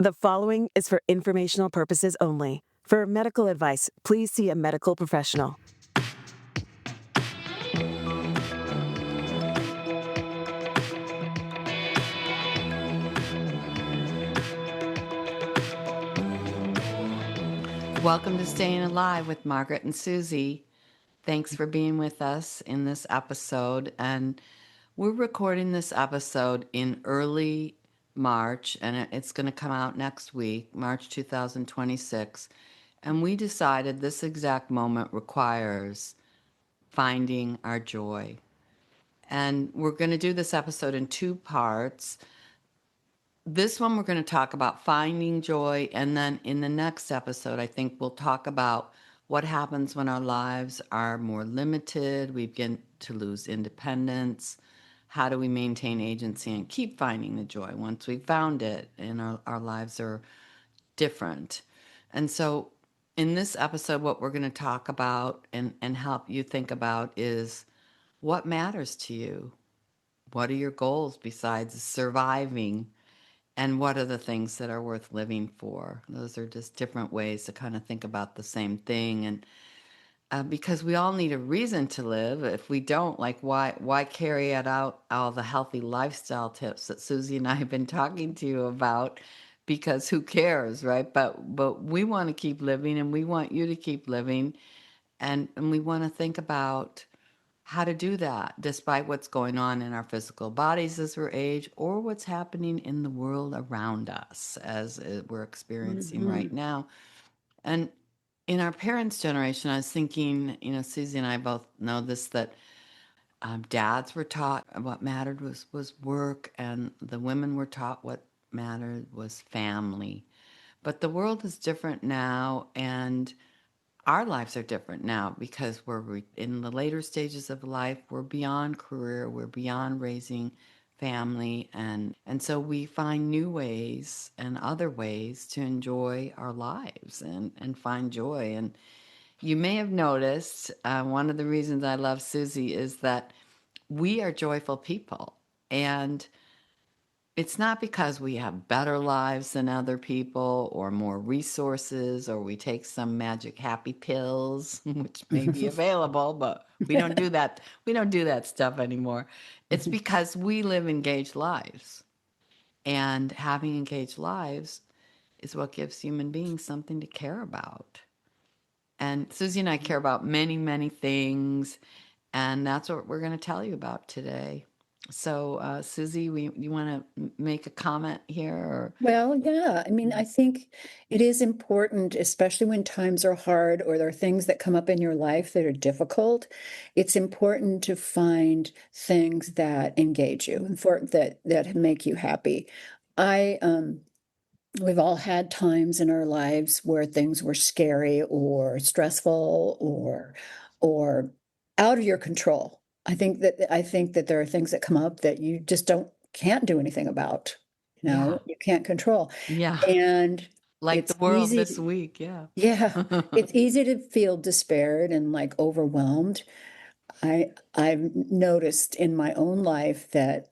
The following is for informational purposes only. For medical advice, please see a medical professional. Welcome to Staying Alive with Margaret and Susy. Thanks for being with us in this episode. And we're recording this episode in early March, and it's going to come out next week, March 2026. And we decided this exact moment requires finding our joy. And we're going to do this episode in two parts. This one, we're going to talk about finding joy. And then in the next episode, I think we'll talk about what happens when our lives are more limited. We begin to lose independence. How do we maintain agency and keep finding the joy once we've found it and our lives are different? And so in this episode, what we're going to talk about and help you think about is what matters to you? What are your goals besides surviving? And what are the things that are worth living for? Those are just different ways to kind of think about the same thing. And because we all need a reason to live. If we don't, like, why carry it out all the healthy lifestyle tips that Susie and I have been talking to you about? Because who cares, right? But we want to keep living, and we want you to keep living, and we want to think about how to do that despite what's going on in our physical bodies as we age or what's happening in the world around us as we're experiencing right now. And in our parents' generation, I was thinking, Susie and I both know this, that dads were taught what mattered was work, and the women were taught what mattered was family. But the world is different now, and our lives are different now because we're in the later stages of life. We're beyond career. We're beyond raising family. And so we find new ways and other ways to enjoy our lives and find joy. And you may have noticed one of the reasons I love Susie is that we are joyful people. And it's not because we have better lives than other people or more resources or we take some magic happy pills, which may be available, but we don't do that. We don't do that stuff anymore. It's because we live engaged lives. And having engaged lives is what gives human beings something to care about. And Susie and I care about many, many things. And that's what we're going to tell you about today. So, Susie, you want to make a comment here? Or? Well, yeah. I mean, I think it is important, especially when times are hard or there are things that come up in your life that are difficult. It's important to find things that engage you and that make you happy. I We've all had times in our lives where things were scary or stressful or out of your control. I think that there are things that come up that you just can't do anything about. Yeah. You can't control. Yeah. And Like the it's world easy this week. Yeah. yeah, it's easy to feel despaired and like overwhelmed. I've noticed in my own life that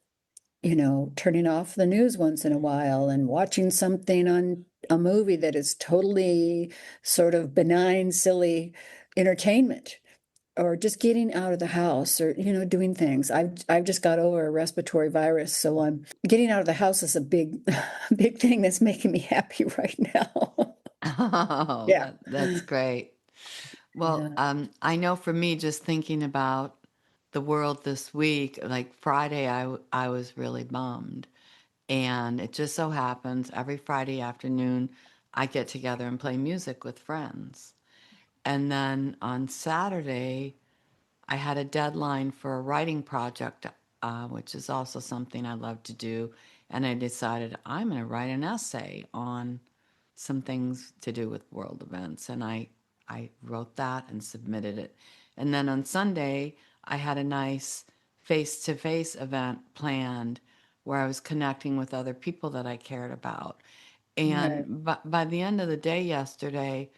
turning off the news once in a while and watching something on a movie that is totally sort of benign, silly entertainment, or just getting out of the house or, doing things. I've just got over a respiratory virus, so I'm getting out of the house is a big, big thing that's making me happy right now. Oh, Yeah. that's great. Well, Yeah. I know for me, just thinking about the world this week, like Friday, I was really bummed. And it just so happens every Friday afternoon, I get together and play music with friends. And then on Saturday, I had a deadline for a writing project, which is also something I love to do. And I decided I'm going to write an essay on some things to do with world events. And I wrote that and submitted it. And then on Sunday, I had a nice face to face event planned where I was connecting with other people that I cared about. Right. And by the end of the day yesterday,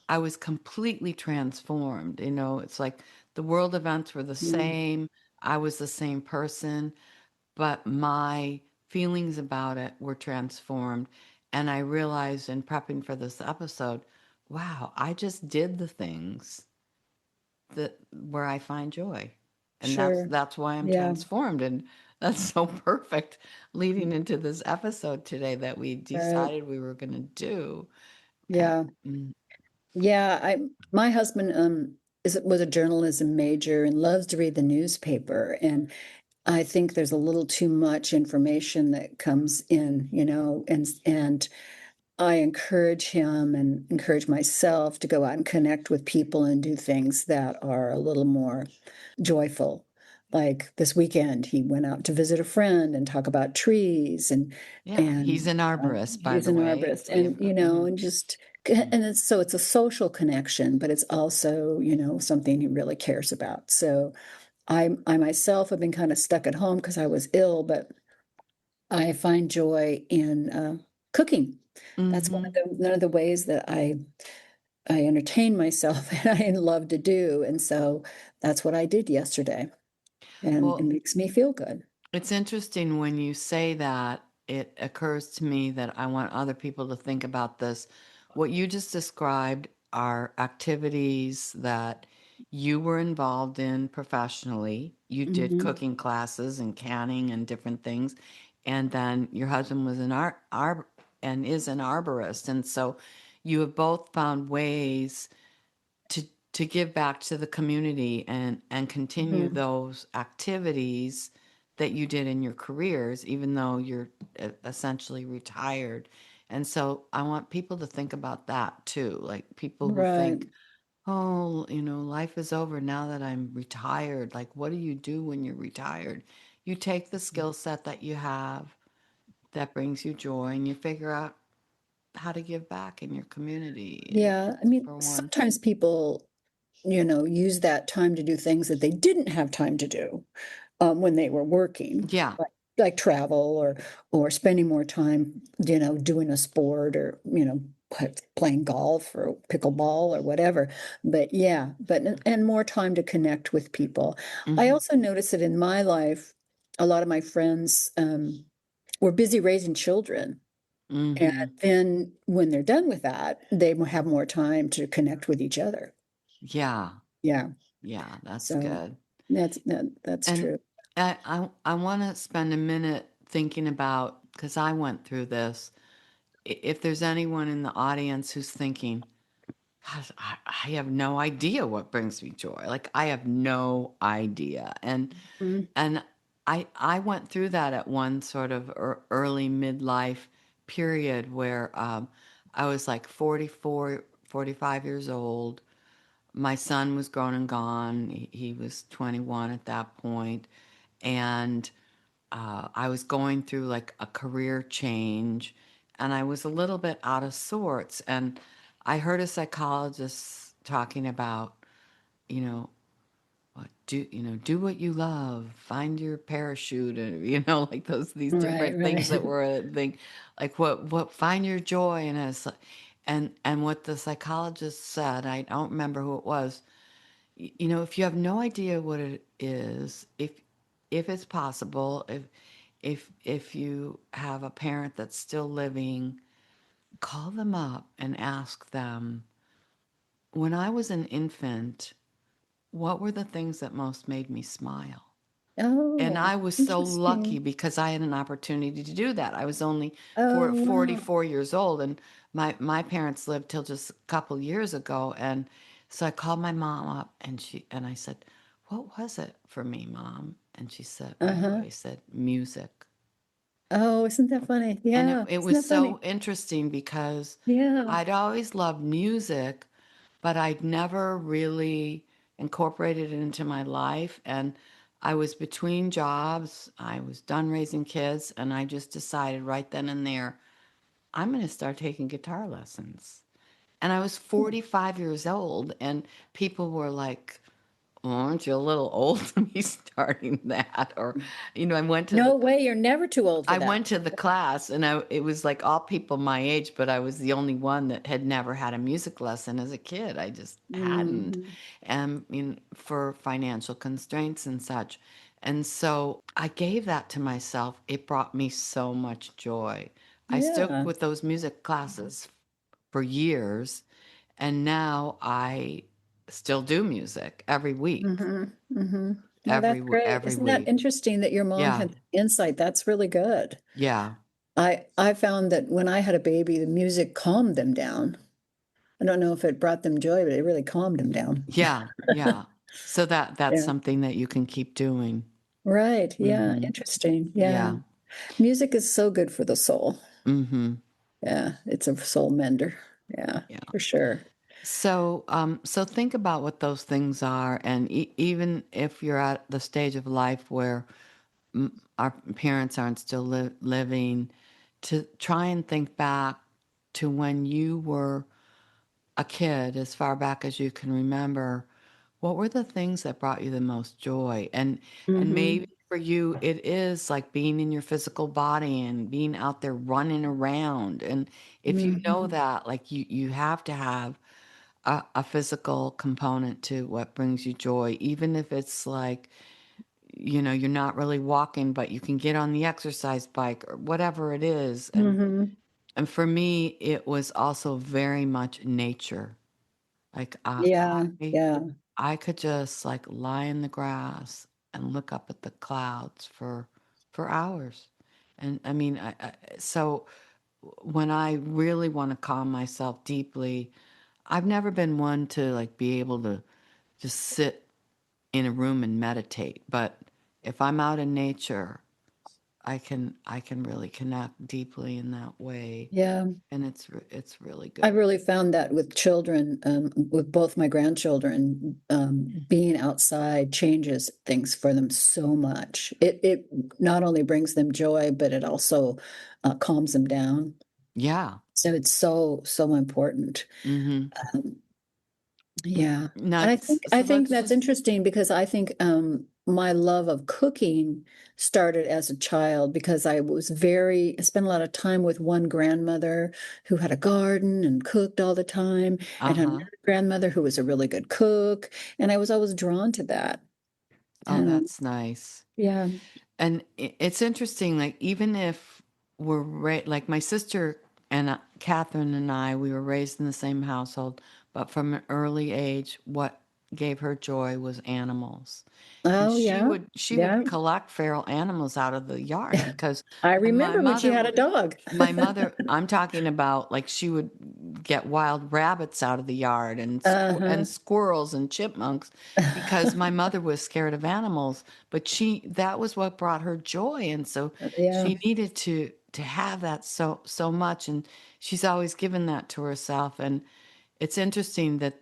I was completely transformed. It's like the world events were the Mm. same. I was the same person, but my feelings about it were transformed. And I realized in prepping for this episode, wow, I just did the things that where I find joy. And Sure. that's why I'm Yeah. transformed. And that's so perfect leading into this episode today that we Right. decided we were going to do. Uh, Yeah. mm, Yeah. My husband, was a journalism major and loves to read the newspaper. And I think there's a little too much information that comes in, and I encourage him and encourage myself to go out and connect with people and do things that are a little more joyful. Like this weekend, he went out to visit a friend and talk about trees yeah, he's and an arborist, by he's the an way. arborist, If we have, and and just so it's a social connection, but it's also something he really cares about. So I myself have been kind of stuck at home because I was ill, but I find joy in cooking. That's mm-hmm. one of the ways that I entertain myself and I love to do. And so that's what I did yesterday. And it Well, makes me feel good. it's interesting when you say that, it occurs to me that I want other people to think about this. What you just described are activities that you were involved in professionally. You did Hmm. cooking classes and canning and different things. And then your husband was an and is an arborist. And so you have both found ways to give back to the community and continue Hmm. those activities that you did in your careers, even though you're essentially retired. And so I want people to think about that too. Like people who Right. think, oh, life is over now that I'm retired. Like, what do you do when you're retired? You take the skill set that you have that brings you joy and you figure out how to give back in your community. And Yeah. I mean, for one, sometimes people, use that time to do things that they didn't have time to do when they were working, yeah. like travel or spending more time, doing a sport or, playing golf or pickleball or whatever. But yeah, and more time to connect with people. I Hmm. also noticed that in my life, a lot of my friends were busy raising children. And Hmm. then when they're done with that, they will have more time to connect with each other. Yeah. Yeah. Yeah, that's So good. that's And true. I want to spend a minute thinking about, because I went through this. If there's anyone in the audience who's thinking, "Gosh, I have no idea what brings me joy. Like I have no idea." Mm. And I went through that at one sort of early midlife period where I was like 44, 45 years old. My son was grown and gone. He was 21 at that point, and I was going through like a career change, and I was a little bit out of sorts. And I heard a psychologist talking about, you know, do what you love, find your parachute, and like these Right, different things that right. were a thing, like what find your joy. And it's like, and what the psychologist said, I don't remember who it was. If you have no idea what it is, if it's possible, if you have a parent that's still living, call them up and ask them, when I was an infant, what were the things that most made me smile? And Oh, I was so lucky interesting. because I had an opportunity to do that. I was only Oh, wow. 44 years old, and my parents lived till just a couple years ago. And so I called my mom up, and I said, "What was it for me, Mom?" And she said, my Uh-huh. voice said, "Music." Oh, isn't that funny? And it, Yeah, it isn't was that funny? so interesting because Yeah. I'd always loved music, but I'd never really incorporated it into my life. And I was between jobs, I was done raising kids, and I just decided right then and there, I'm going to start taking guitar lessons. And I was Hmm. 45 years old, and people were like, "Well, aren't you a little old to be starting that?" Or, I went to the No way, you're never too old for I that. went to the class, and it was like all people my age, but I was the only one that had never had a music lesson as a kid. I just hadn't, Mhm. and for financial constraints and such. And so I gave that to myself. It brought me so much joy. I stuck Yeah. with those music classes for years, and now I still do music every week, Well, that's great. every Isn't that week. interesting that your mom Yeah, had insight? That's really good. yeah, I found that when I had a baby, the music calmed them down. I don't know if it brought them joy, but it really calmed them down. yeah, yeah. So that's Yeah. something that you can keep doing. Right. Yeah. Mm-hmm. Interesting. Yeah. Yeah. Music is so good for the soul. Mm-hmm. Yeah. It's a soul mender. Yeah, Yeah. for sure. So, so think about what those things are, and even if you're at the stage of life where our parents aren't still living, to try and think back to when you were a kid, as far back as you can remember. What were the things that brought you the most joy? And Hmm. maybe for you, it is like being in your physical body and being out there running around. And if you know Hmm. that, like you have to have a physical component to what brings you joy, even if it's like, you're not really walking, but you can get on the exercise bike or whatever it is. Hmm. And for me, it was also very much nature. Like Yeah. Yeah. I could just like lie in the grass and look up at the clouds for hours. And I mean, so when I really want to calm myself deeply, I've never been one to like be able to just sit in a room and meditate. But if I'm out in nature, I can really connect deeply in that way, Yeah. and it's really I good. really found that with children, with both my grandchildren, being outside changes things for them so much. It not only brings them joy, but it also calms them down. Yeah. So it's so important. Mm-hmm. Um, Yeah. And Now, I think let's that's just interesting because I think my love of cooking started as a child because I spent a lot of time with one grandmother who had a garden and cooked all the time, and another uh-huh. grandmother who was a really good cook, and I was always drawn to that. Oh, And that's nice. yeah. And it's interesting, like, even if like my sister and Catherine and I, we were raised in the same household, but from an early age, what gave her joy was animals. And Oh she yeah. would she Yeah. would collect feral animals out of the yard because I my remember when she mother had a dog. I'm talking about like she would get wild rabbits out of the yard and Uh-huh. squirrels and chipmunks because my mother was scared of animals, but that was what brought her joy, and so Yeah. she needed to have that so much, and she's always given that to herself. And it's interesting that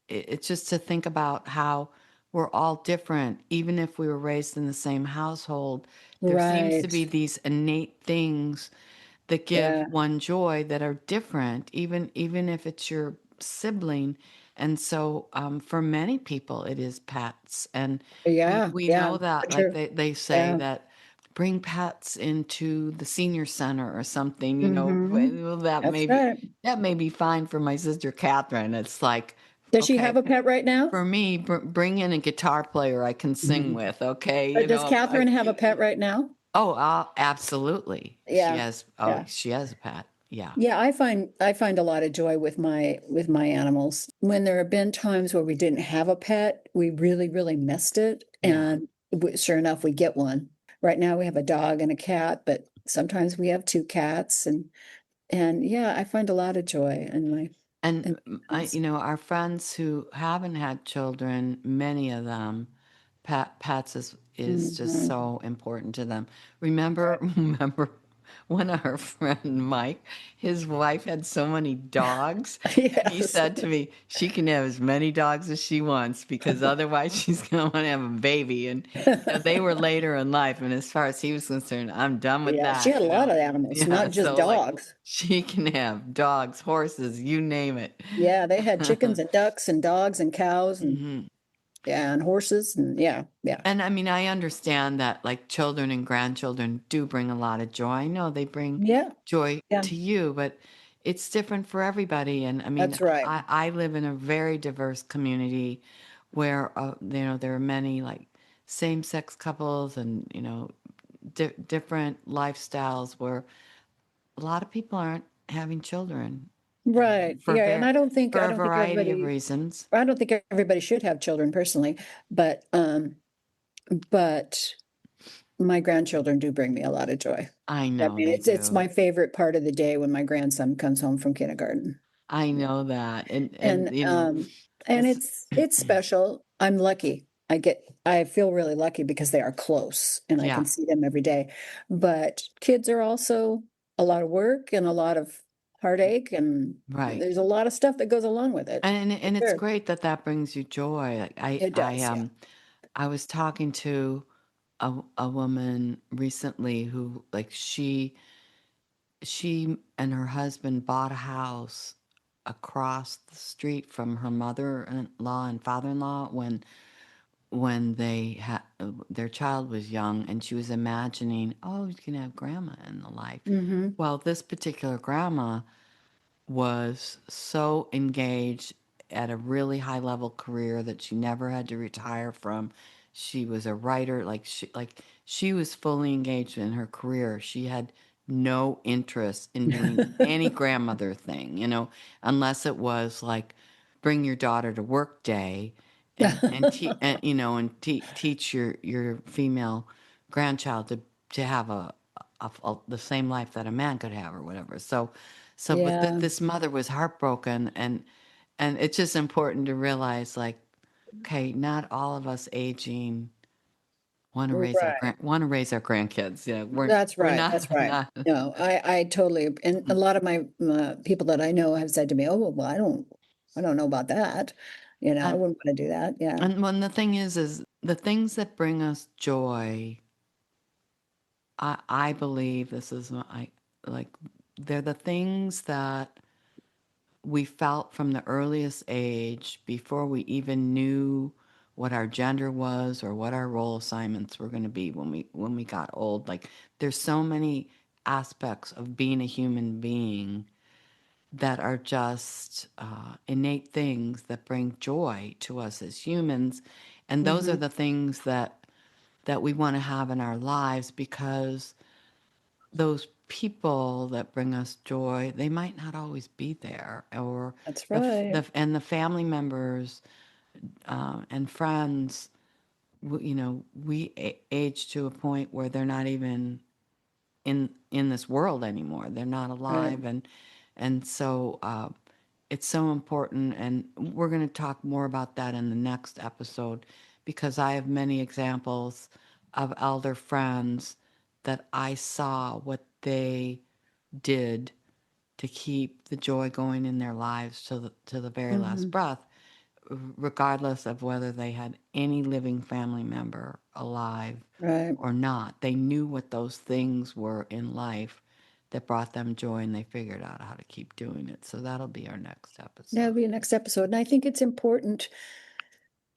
it's just to think about how we're all different, even if we were raised in the same household. There seems to Right. be these innate things that give Yeah. one joy that are different, even if it's your sibling. And so, for many people, it is pets, and Yeah. we Yeah. know For that, like sure. they say Yeah. that bring pets into the senior center or something. Well, That's right. that may be fine for my sister Catherine. It's like, Does she okay, have a pet right now? for me, bring in a guitar player I can sing Mhm. with. Okay, Does Catherine have a pet right now? oh, absolutely. Yeah. Yeah. She has a pet. Yeah. Yeah, I find a lot of joy with my animals. When there have been times where we didn't have a pet, we really, really missed it, Yeah. and sure enough, we get one. Right now, we have a dog and a cat, but sometimes we have two cats, and yeah, I find a lot of joy And in animals. our friends who haven't had children, many of them, pets is just Mhm. so important to them. Remember, remember one of our friend Mike, his wife had so many dogs, and he Yes. said to me, she can have as many dogs as she wants because otherwise she's gonna want to have a baby. And they were later in life, and as far as he was concerned, I'm done with Yeah, she that. had a lot of animals, Yeah. not just So like, dogs. she can have dogs, horses, you name it. Yeah, they had chickens and ducks and dogs and cows and hmm yeah, and horses and yeah, yeah. And I mean, I understand that like children and grandchildren do bring a lot of joy. I know they bring Yeah, joy yeah, to you, but it's different for everybody. And I mean, that's right. I live in a very diverse community where, there are many like same sex couples and, different lifestyles where a lot of people aren't having children Right. for Yeah. And for a variety of reasons. I don't think everybody should have children personally, but my grandchildren do bring me a lot of joy. I I know mean, they it's do. my favorite part of the day when my grandson comes home from kindergarten. I know that. And You know, this it's special. I'm lucky. I feel really lucky because they are close and I yeah, can see them every day. But kids are also a lot of work and a lot of heartache, and right. there's a lot of stuff that goes along with it. For And it's sure. great that that brings you joy. Like It does, yeah. I was talking to a woman recently who like she and her husband bought a house across the street from her mother-in-law and father-in-law when they had their child was young, and she was imagining, oh, you can have grandma in the life. Hmm. Well, this particular grandma was so engaged at a really high level career that she never had to retire from. She was a writer, like she was fully engaged in her career. She had no interest in doing any grandmother thing, you know, unless it was like bring your daughter to work day and you know teach your female grandchild to have the same life that a man could have or whatever. But Yeah, this mother was heartbroken, and it's just important to realize, like, okay, not all of us aging right. want to raise our grandkids. Yeah, That's we're right. not That's right. not. No, I totally, and a lot of my people that I know have said to me, "Oh, well, I don't know about that. I And wouldn't want to do that." Yeah. and when the thing is the things that bring us joy. I believe this is my like they're the things that we felt from the earliest age before we even knew what our gender was or what our role assignments were going to be when we got old. Like there's so many aspects of being a human being that are just innate things that bring joy to us as humans, and those are Hmm. the things that we want to have in our lives, because those people that bring us joy, they might not always be there, or That's right. the family members and friends. You know, we age to a point where they're not even in this world anymore. They're not Right. alive, and so it's so important. And we're going to talk more about that in the next episode, because I have many examples of elder friends that I saw what they did to keep the joy going in their lives to the very last Hmm. breath, regardless of whether they had any living family member alive Right. or not. They knew what those things were in life that brought them joy, and they figured out how to keep doing it. So that'll be our next That'll episode. be the next episode. And I think it's important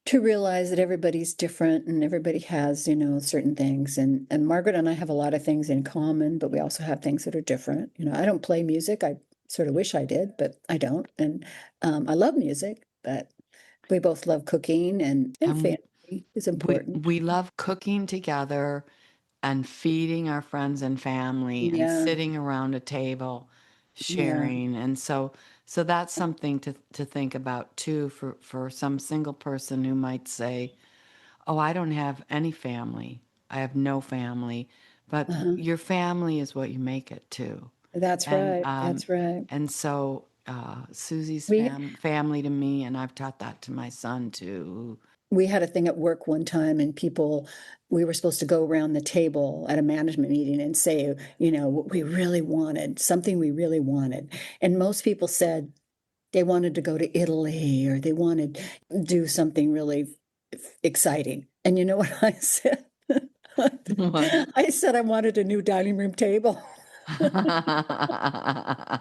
to realize that everybody's different and everybody has, certain things. And Margaret and I have a lot of things in common, but we also have things that are different. I don't play music. I sort of wish I did, but I don't. And I love music, but we both love cooking, and And family is important. we love cooking together and feeding our friends and family and Yeah, sitting around a table yeah, sharing. And so that's something to think about too, for some single person who might say, oh, I don't have any family, I have no family. But uh-huh. your family is what you make it too. That's and right. um That's right. and so Susie's We family to me, and I've taught that to my son too. we had a thing at work one time, and we were supposed to go around the table at a management meeting and say, what we really wanted, something we really wanted. And most people said they wanted to go to Italy, or they wanted to do something really exciting. And you know what I said? What? I said I wanted a new dining room table.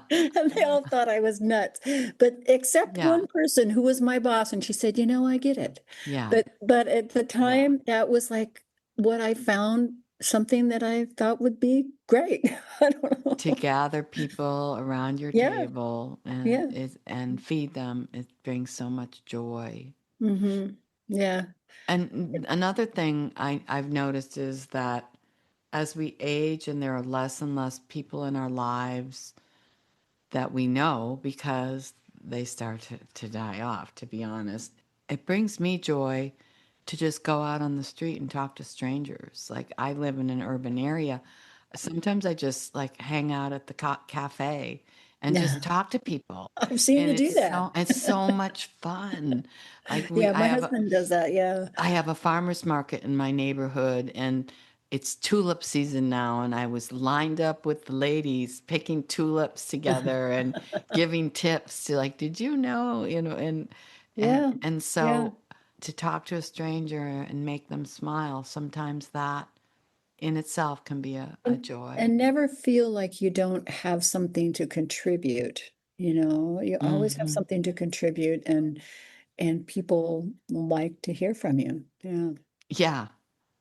And they all thought I was nuts. But except Yeah, one person who was my boss, and she said, I get it. yeah, But at the yeah. time, that was like what I found, something that I thought would be great. I don't To know. gather people around your Yeah, table yeah. and feed them, it brings so much joy. Hmm. Yeah. And another thing I've noticed is that as we age and there are less and less people in our lives that we know because they start to die off, to be honest, it brings me joy to just go out on the street and talk to strangers. Like, I live in an urban area. Sometimes I just like hang out at the cafe and Yeah, just talk to people. I've seen And you do that. it's so much fun. Like Yeah, my husband does that. Yeah. I have a farmer's market in my neighborhood, and it's tulip season now. And I was lined up with the ladies picking tulips together and giving tips to, like, did you know, Yeah. and Yeah. so to talk to a stranger and make them smile, sometimes that in itself can be a joy. And never feel like you don't have something to contribute. You always have Hmm. something to contribute, and people like to hear from you. Yeah. Yeah,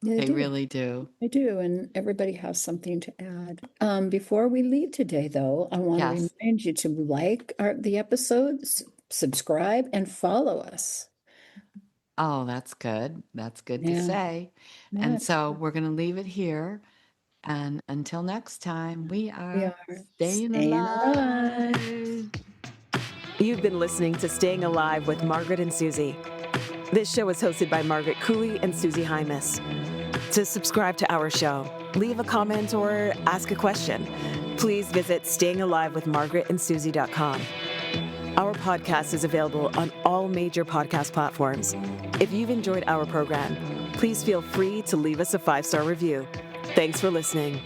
Yeah, they they do. really do. They do, and everybody has something to add. Before we leave today, though, I want to Yes. remind you to like the episodes, subscribe, and follow us. Oh, that's good. That's good to Yeah. say. Yeah. And so we're going to leave it here. And until next time, we We are are staying staying alive. alive. You've been listening to Staying Alive with Margaret and Susy. This show is hosted by Margaret Cooley and Susy Hymas. To subscribe to our show, leave a comment or ask a question, please visit stayingalivewithmargaretandsusy.com. Our podcast is available on all major podcast platforms. If you've enjoyed our program, please feel free to leave us a 5-star review. Thanks for listening.